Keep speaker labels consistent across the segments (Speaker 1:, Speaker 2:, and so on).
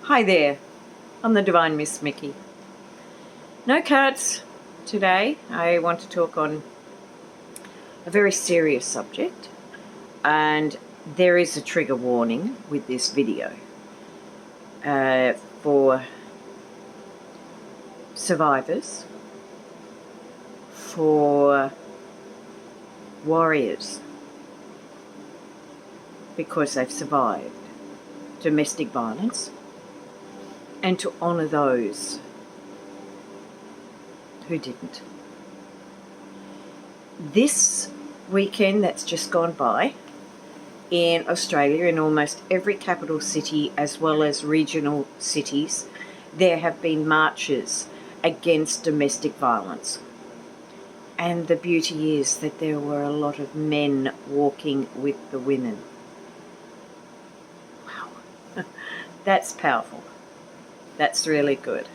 Speaker 1: Hi there, I'm the Divine Miss Mikki. No cards today. I want to talk on a very serious subject, and there is a trigger warning with this video for survivors, for warriors, because they've survived domestic violence, and to honour those who didn't. This weekend that's just gone by in Australia, in almost every capital city as well as regional cities, there have been marches against domestic violence. And the beauty is that there were a lot of men walking with the women. Wow, that's powerful. That's really good.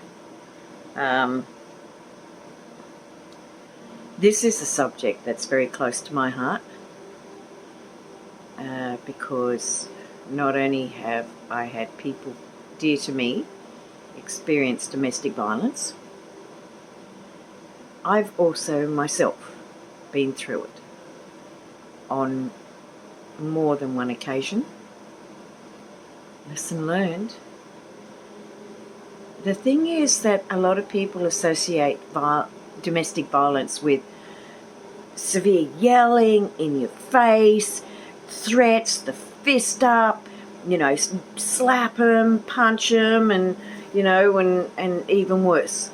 Speaker 1: This is a subject that's very close to my heart because not only have I had people dear to me experience domestic violence, I've also myself been through it on more than one occasion. Lesson learned. The thing is that a lot of people associate domestic violence with severe yelling in your face, threats, the fist up, slap them, punch them, and even worse.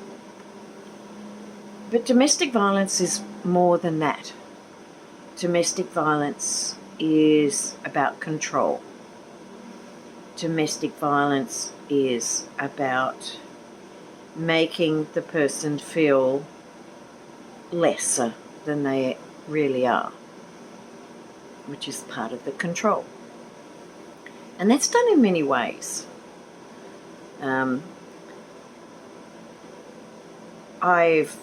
Speaker 1: But domestic violence is more than that. Domestic violence is about control. Domestic violence is about making the person feel lesser than they really are, which is part of the control. And that's done in many ways. I've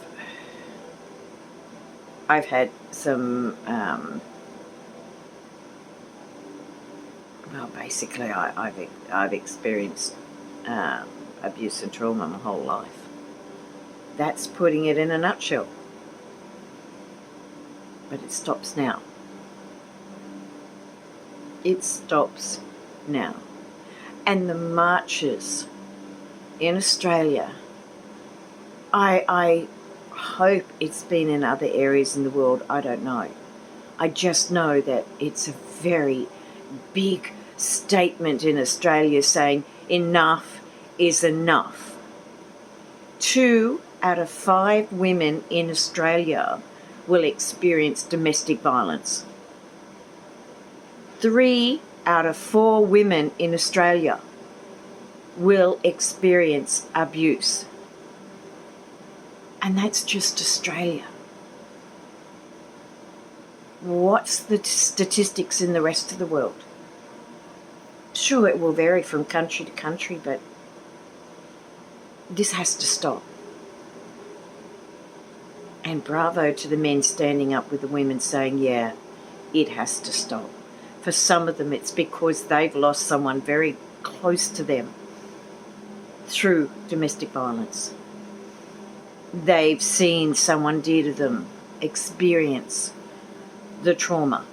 Speaker 1: had some basically I've experienced abuse and trauma my whole life. That's putting it in a nutshell. But it stops now. It stops now. And the marches in Australia, I hope it's been in other areas in the world, I don't know. I just know that it's a very big statement in Australia saying enough is enough. 2 out of 5 women in Australia will experience domestic violence. 3 out of 4 women in Australia will experience abuse. And that's just Australia. What's the statistics in the rest of the world? Sure, it will vary from country to country, but this has to stop. And bravo to the men standing up with the women saying, yeah, it has to stop. For some of them, it's because they've lost someone very close to them through domestic violence. They've seen someone dear to them experience the trauma.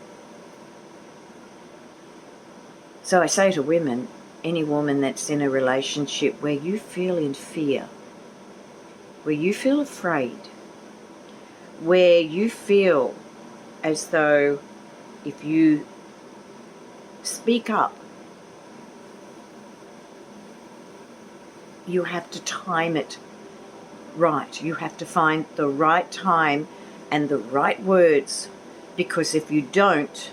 Speaker 1: So I say to women, any woman that's in a relationship where you feel in fear, where you feel afraid, where you feel as though if you speak up, you have to time it right. You have to find the right time and the right words, because if you don't,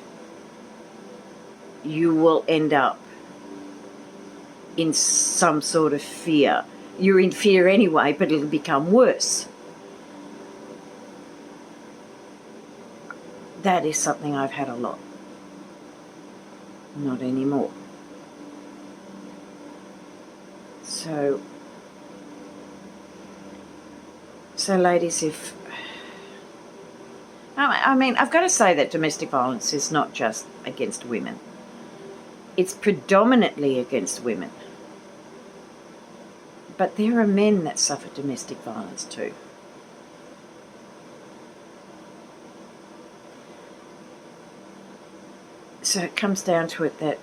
Speaker 1: you will end up in some sort of fear. You're in fear anyway, but it'll become worse. That is something I've had a lot. Not anymore. So ladies, I've got to say that domestic violence is not just against women. It's predominantly against women. But there are men that suffer domestic violence too. So it comes down to it that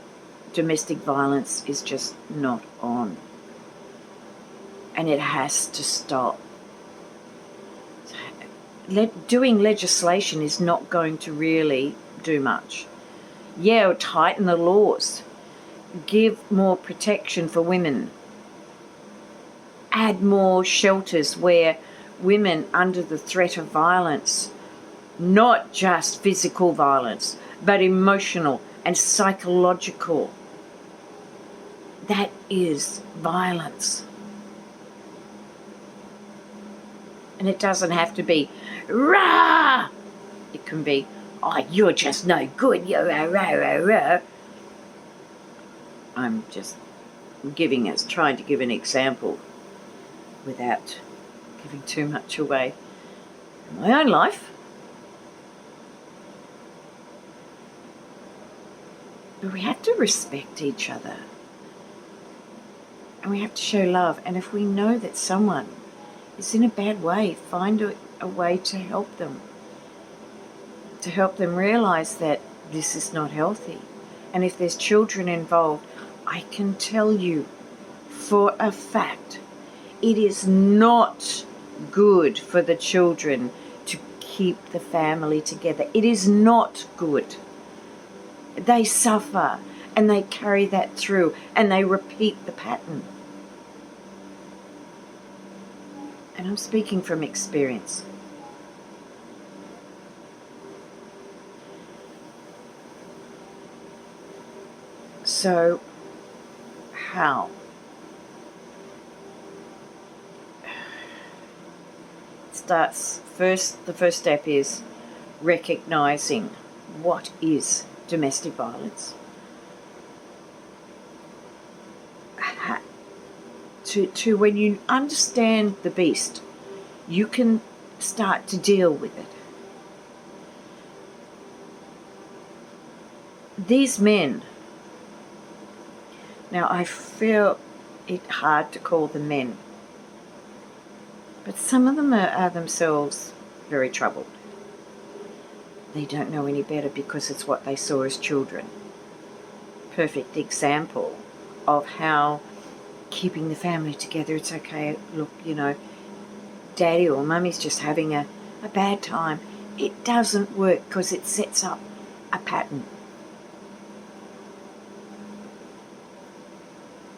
Speaker 1: domestic violence is just not on. And it has to stop. Doing legislation is not going to really do much. Yeah, tighten the laws. Give more protection for women. Add more shelters where women under the threat of violence, not just physical violence, but emotional and psychological, that is violence. And it doesn't have to be, rah! It can be, oh, you're just no good, you're rah, rah, rah, rah. I'm just trying to give an example without giving too much away in my own life. But we have to respect each other. And we have to show love. And if we know that someone is in a bad way, find a way to help them. To help them realize that this is not healthy. And if there's children involved, I can tell you for a fact, it is not good for the children to keep the family together. It is not good. They suffer and they carry that through and they repeat the pattern. And I'm speaking from experience. So, how? The first step is recognizing what is domestic violence. To when you understand the beast, you can start to deal with it. These men, now I feel it hard to call them men, but some of them are themselves very troubled. They don't know any better because it's what they saw as children. Perfect example of how keeping the family together, it's okay, look, daddy or mummy's just having a bad time. It doesn't work because it sets up a pattern.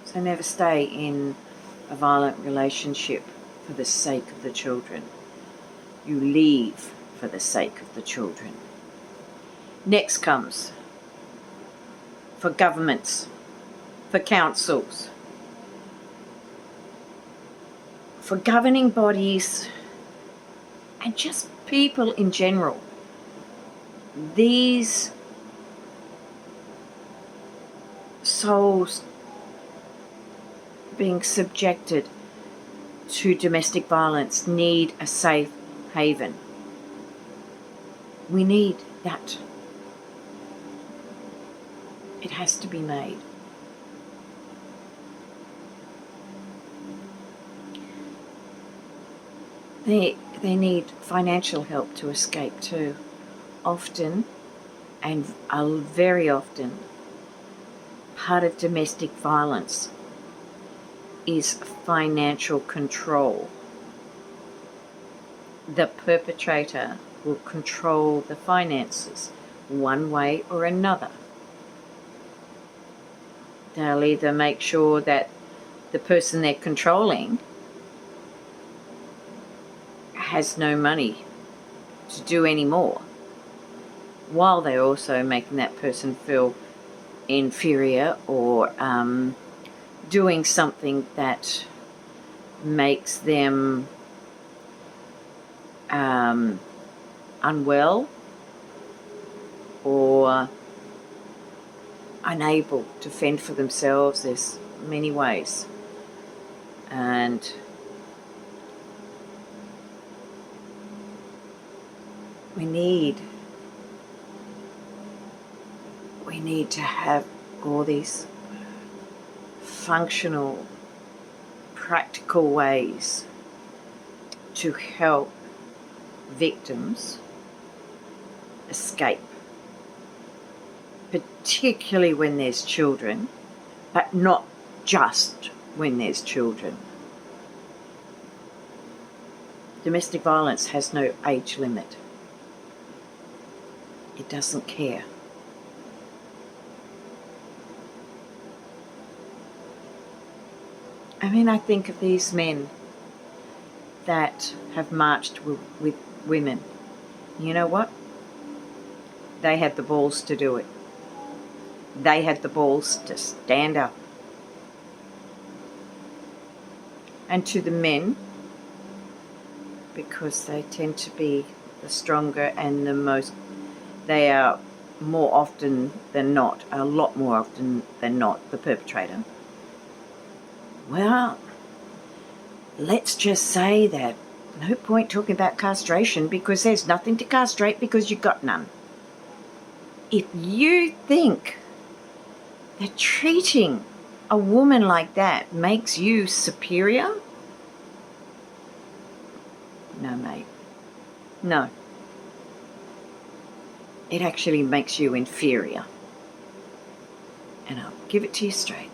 Speaker 1: So never stay in a violent relationship for the sake of the children. You leave for the sake of the children. Next comes for governments, for councils, for governing bodies, and just people in general. These souls being subjected to domestic violence need a safe haven. We need that. It has to be made. They need financial help to escape too. Often, and very often, part of domestic violence is financial control. The perpetrator will control the finances one way or another. They'll either make sure that the person they're controlling has no money to do any more, while they're also making that person feel inferior or doing something that makes them unwell or unable to fend for themselves. There's many ways. And we need to have all these functional practical ways to help victims escape, particularly when there's children, but not just when there's children. Domestic violence has no age limit. It doesn't care. I mean, I think of these men that have marched with women. You know what? They had the balls to do it. They had the balls to stand up. And to the men, because they tend to be the stronger and the most, they are more often than not, a lot more often than not, the perpetrator. Well, let's just say that no point talking about castration because there's nothing to castrate because you've got none. If you think that treating a woman like that makes you superior, no, mate. No. It actually makes you inferior. And I'll give it to you straight.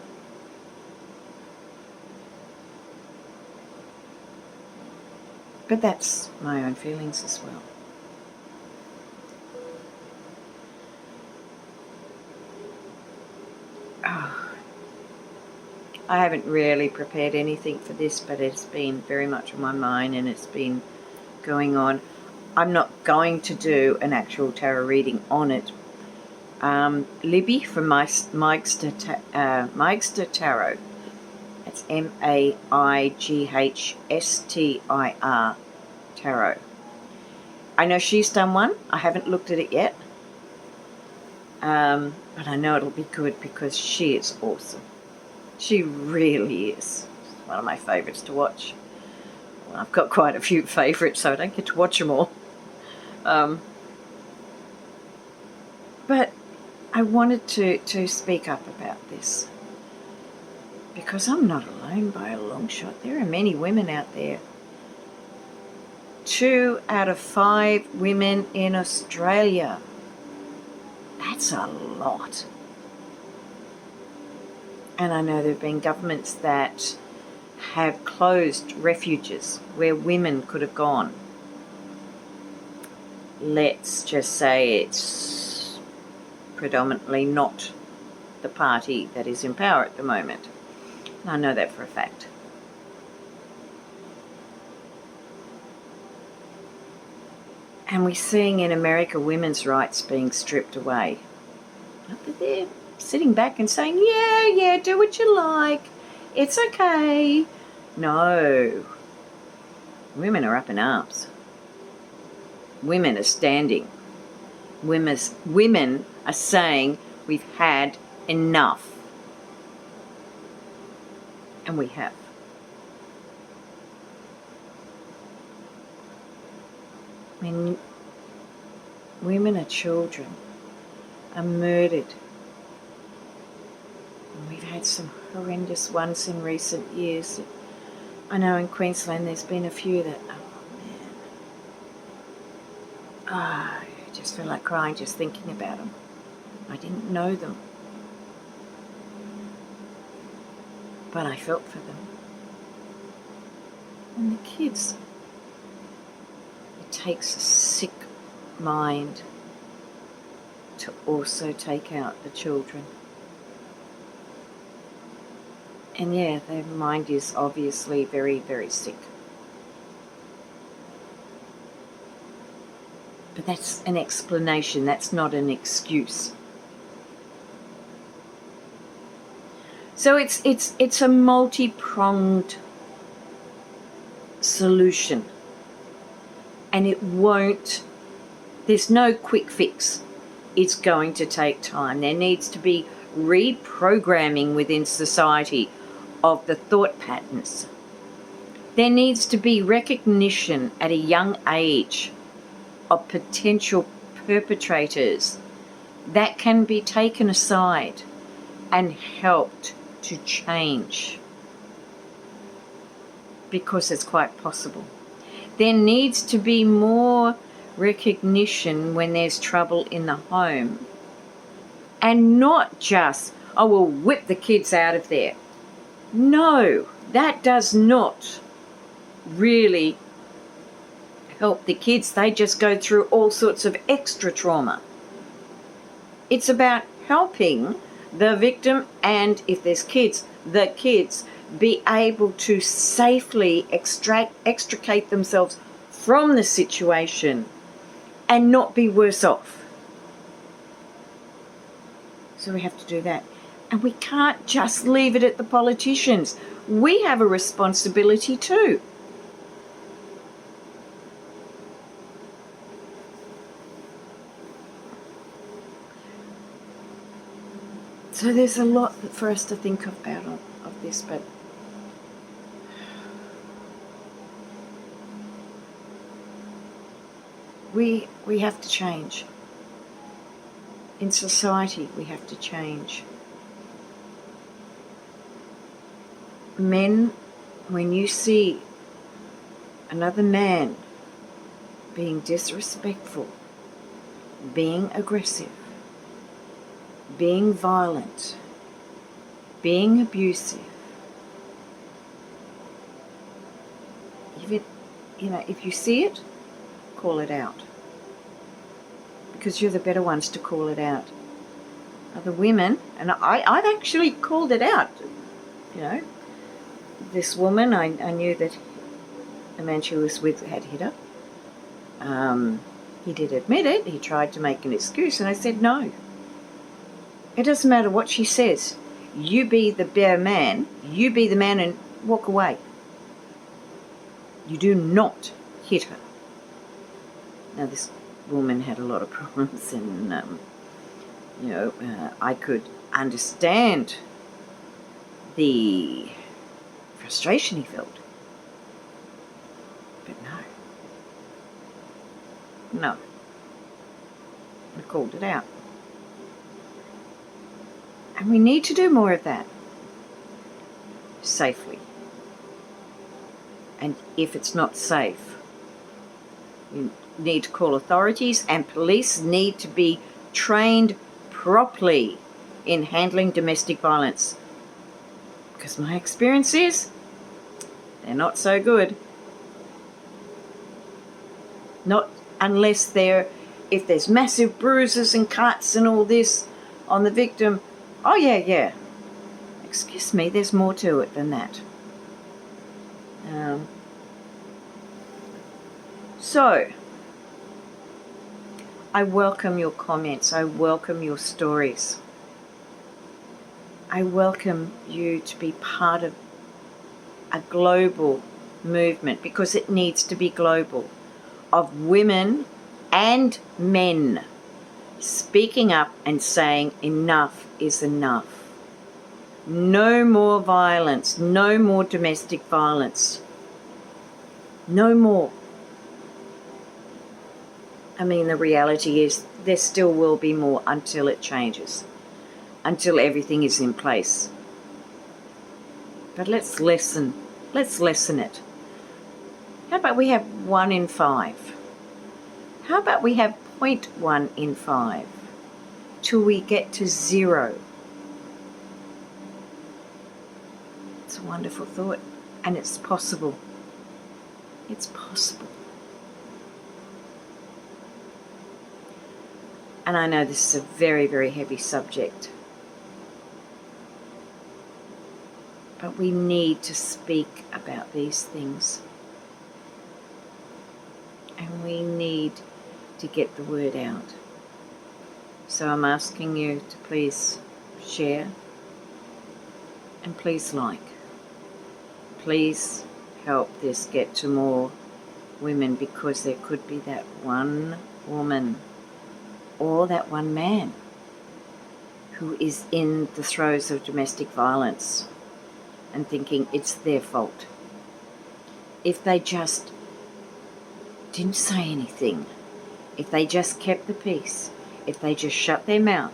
Speaker 1: But that's my own feelings as well. Oh, I haven't really prepared anything for this, but it's been very much on my mind and it's been going on. I'm not going to do an actual tarot reading on it. Libby from Maighstir Tarot. It's Maighstir Tarot. I know she's done one. I haven't looked at it yet. But I know it'll be good because she is awesome. She really is. She's one of my favourites to watch. Well, I've got quite a few favourites, so I don't get to watch them all. But I wanted to speak up about this because I'm not alone by a long shot. There are many women out there. 2 out of 5 women in Australia. That's a lot. And I know there have been governments that have closed refuges where women could have gone. Let's just say it's predominantly not the party that is in power at the moment. And I know that for a fact. And we're seeing in America women's rights being stripped away. But they're sitting back and saying, yeah, do what you like. It's okay. No. Women are up in arms. Women are standing. Women are saying we've had enough. And we have. When women and children are murdered, and we've had some horrendous ones in recent years. I know in Queensland there's been a few that, I just feel like crying just thinking about them. I didn't know them, but I felt for them. And the kids, it takes a sick mind to also take out the children. And yeah, their mind is obviously very, very sick. But that's an explanation, that's not an excuse. So it's a multi-pronged solution. And it won't, there's no quick fix. It's going to take time. There needs to be reprogramming within society of the thought patterns. There needs to be recognition at a young age of potential perpetrators that can be taken aside and helped to change. because it's quite possible. There needs to be more recognition when there's trouble in the home, and not just, oh, we'll whip the kids out of there. No, that does not really help the kids. They just go through all sorts of extra trauma. It's about helping the victim, and if there's kids, the kids be able to safely extricate themselves from the situation and not be worse off. So we have to do that. And we can't just leave it at the politicians. We have a responsibility too. So there's a lot for us to think about of this, but we have to change. In society, we have to change. Men, when you see another man being disrespectful, being aggressive, being violent, being abusive, if you see it, call it out. Because you're the better ones to call it out. Other women, and I've actually called it out, This woman, I knew that the man she was with had hit her. He did admit it. He tried to make an excuse, and I said no. It doesn't matter what she says. You be the better man. You be the man and walk away. You do not hit her. Now, this woman had a lot of problems, and, I could understand the frustration he felt. But no. I called it out. And we need to do more of that. Safely. And if it's not safe, you need to call authorities, and police need to be trained properly in handling domestic violence. Because my experience is, they're not so good. Not unless if there's massive bruises and cuts and all this on the victim. Oh, yeah. Excuse me, there's more to it than that. So, I welcome your comments. I welcome your stories. I welcome you to be part of a global movement, because it needs to be global, of women and men speaking up and saying enough is enough. No more violence. No more domestic violence. No more. I mean, the reality is there still will be more until it changes, until everything is in place. But let's lessen it. How about we have 1 in 5? How about we have 0.1 in 5 till we get to 0? It's a wonderful thought, and it's possible. It's possible. And I know this is a very, very heavy subject, but we need to speak about these things, and we need to get the word out. So I'm asking you to please share, and please like. Please help this get to more women, because there could be that one woman or that one man who is in the throes of domestic violence and thinking it's their fault. If they just didn't say anything, if they just kept the peace, if they just shut their mouth,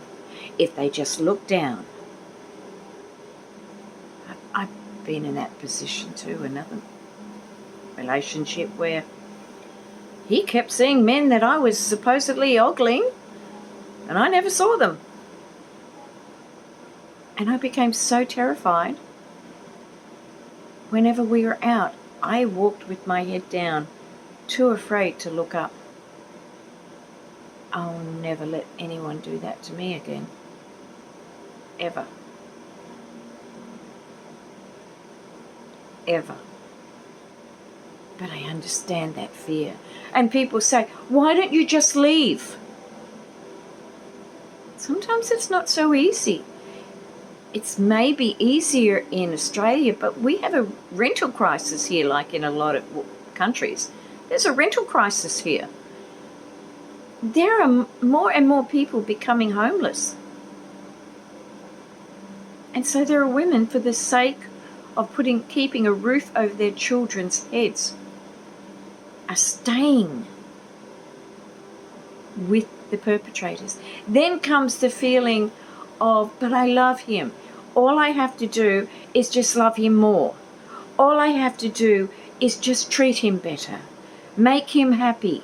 Speaker 1: if they just looked down. I've been in that position too, relationship where he kept seeing men that I was supposedly ogling, and I never saw them. And I became so terrified. Whenever we were out, I walked with my head down, too afraid to look up. I'll never let anyone do that to me again. Ever. Ever. But I understand that fear. And people say, why don't you just leave? Sometimes it's not so easy. It's maybe easier in Australia, but we have a rental crisis here, like in a lot of countries. There's a rental crisis here. There are more and more people becoming homeless. And so there are women, for the sake of keeping a roof over their children's heads, are staying with the perpetrators. Then comes the feeling of, but I love him. All I have to do is just love him more. All I have to do is just treat him better, make him happy.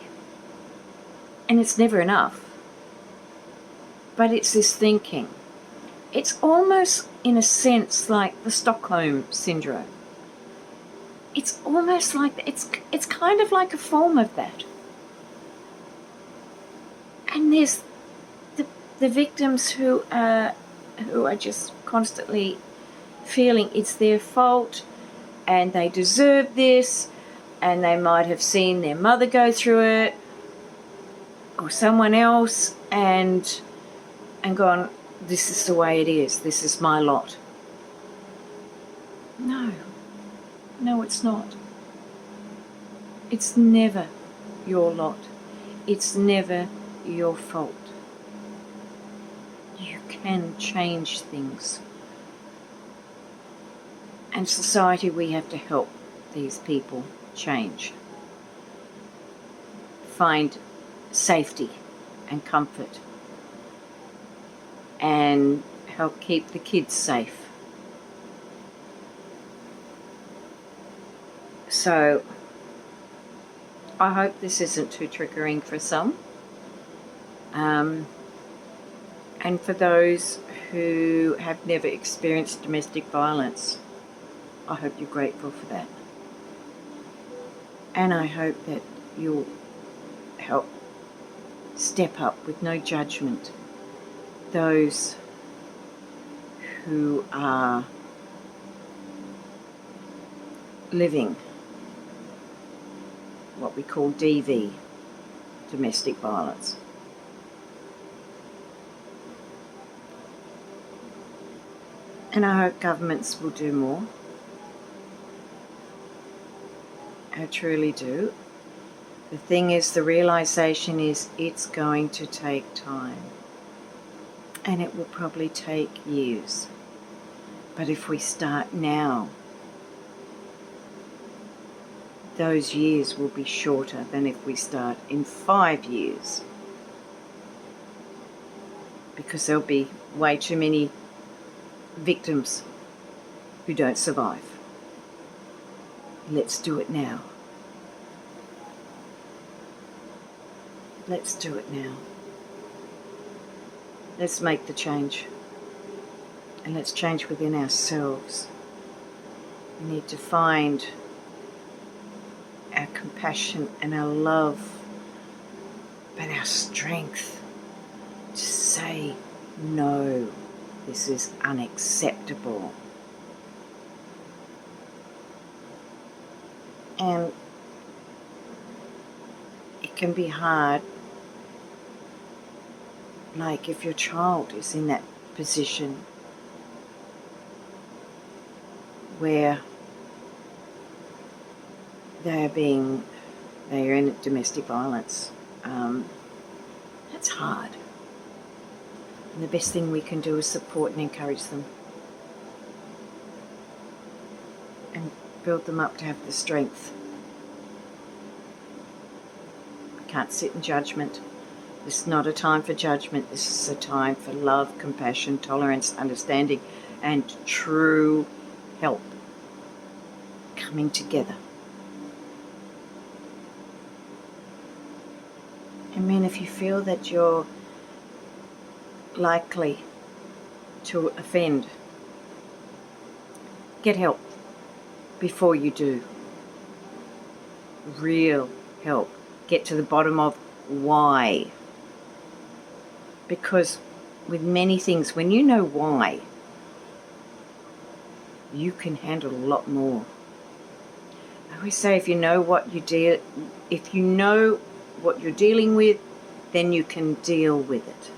Speaker 1: And it's never enough. But it's this thinking. It's almost, in a sense, like the Stockholm Syndrome. It's almost like, it's kind of like a form of that. And there's the victims who are just constantly feeling it's their fault and they deserve this, and they might have seen their mother go through it or someone else and gone, this is the way it is, this is my lot. No, it's not. It's never your lot. It's never your fault. You can change things. And society, we have to help these people change. Find safety and comfort. And help keep the kids safe. So, I hope this isn't too triggering for some. And for those who have never experienced domestic violence, I hope you're grateful for that. And I hope that you'll help step up with no judgment those who are living what we call DV, domestic violence. And I hope governments will do more. I truly do. The thing is, the realization is it's going to take time. And it will probably take years. But if we start now, those years will be shorter than if we start in 5 years. Because there'll be way too many victims who don't survive. Let's do it now. Let's do it now. Let's make the change. And let's change within ourselves. We need to find our compassion and our love, but our strength to say, no, this is unacceptable. And it can be hard, like if your child is in that position where they're in domestic violence. That's hard. And the best thing we can do is support and encourage them. And build them up to have the strength. We can't sit in judgment. This is not a time for judgment. This is a time for love, compassion, tolerance, understanding, and true help coming together. And then if you feel that you're likely to offend, get help before you do. Real help. Get to the bottom of why. Because with many things, when you know why, you can handle a lot more. I always say, if you know what you're dealing with, then you can deal with it.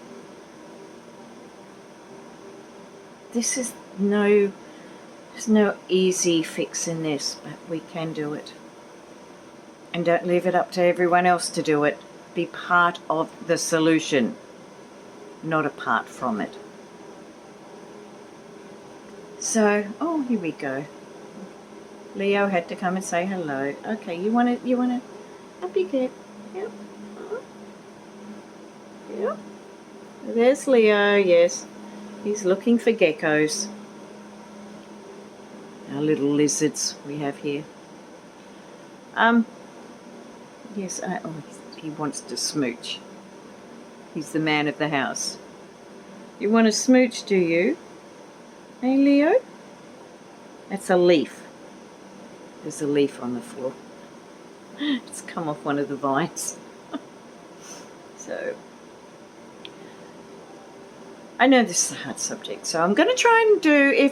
Speaker 1: There's no easy fix in this, but we can do it. And don't leave it up to everyone else to do it. Be part of the solution, not apart from it. So, oh, here we go. Leo had to come and say hello. Okay, you want to, a big head. Yep. Yep. There's Leo, yes. He's looking for geckos. Our little lizards we have here. Yes, he wants to smooch. He's the man of the house. You want to smooch, do you? Hey, Leo? That's a leaf. There's a leaf on the floor. It's come off one of the vines. So, I know this is a hard subject, so I'm going to try and do,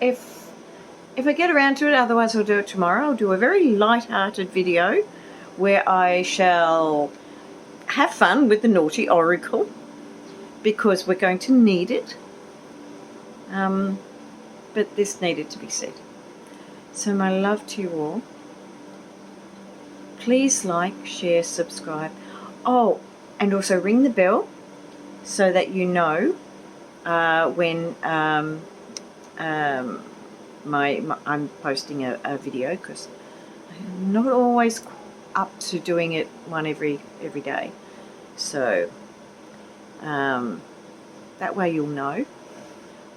Speaker 1: if I get around to it, otherwise I'll do it tomorrow. I'll do a very light-hearted video where I shall have fun with the naughty oracle, because we're going to need it. But this needed to be said. So my love to you all. Please like, share, subscribe. Oh, and also ring the bell so that you know when I'm posting a video, because I'm not always up to doing it one every day. So that way you'll know.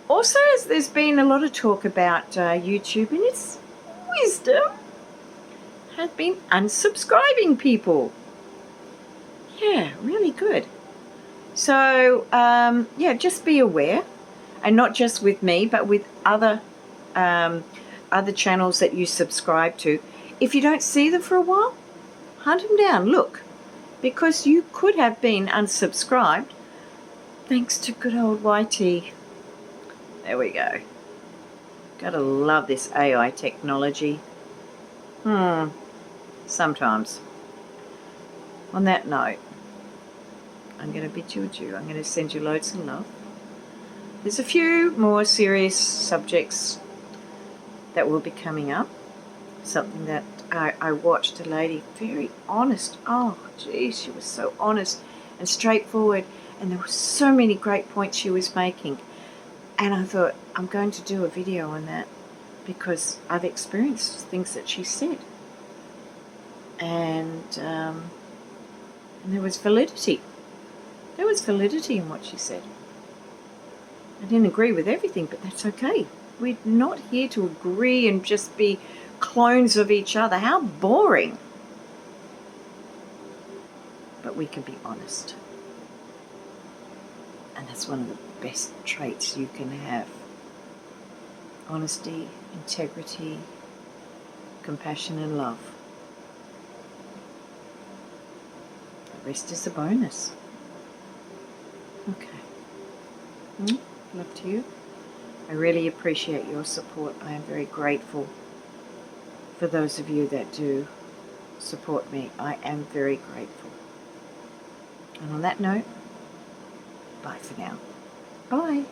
Speaker 1: Also, there's been a lot of talk about YouTube and its wisdom has been unsubscribing people. Yeah, really good. So, yeah, just be aware, and not just with me, but with other channels that you subscribe to. If you don't see them for a while, hunt them down, look, because you could have been unsubscribed thanks to good old YT. There we go. Gotta love this AI technology. Sometimes. On that note, I'm going to bid you adieu. I'm going to send you loads of love. There's a few more serious subjects that will be coming up. Something that I watched a lady, very honest. Oh, geez, she was so honest and straightforward. And there were so many great points she was making. And I thought, I'm going to do a video on that because I've experienced things that she said. And there was validity. There was validity in what she said. I didn't agree with everything, but that's okay. We're not here to agree and just be clones of each other. How boring. But we can be honest. And that's one of the best traits you can have. Honesty, integrity, compassion and love. The rest is a bonus. Okay. Love to you. I really appreciate your support. I am very grateful for those of you that do support me. I am very grateful. And on that note, bye for now. Bye.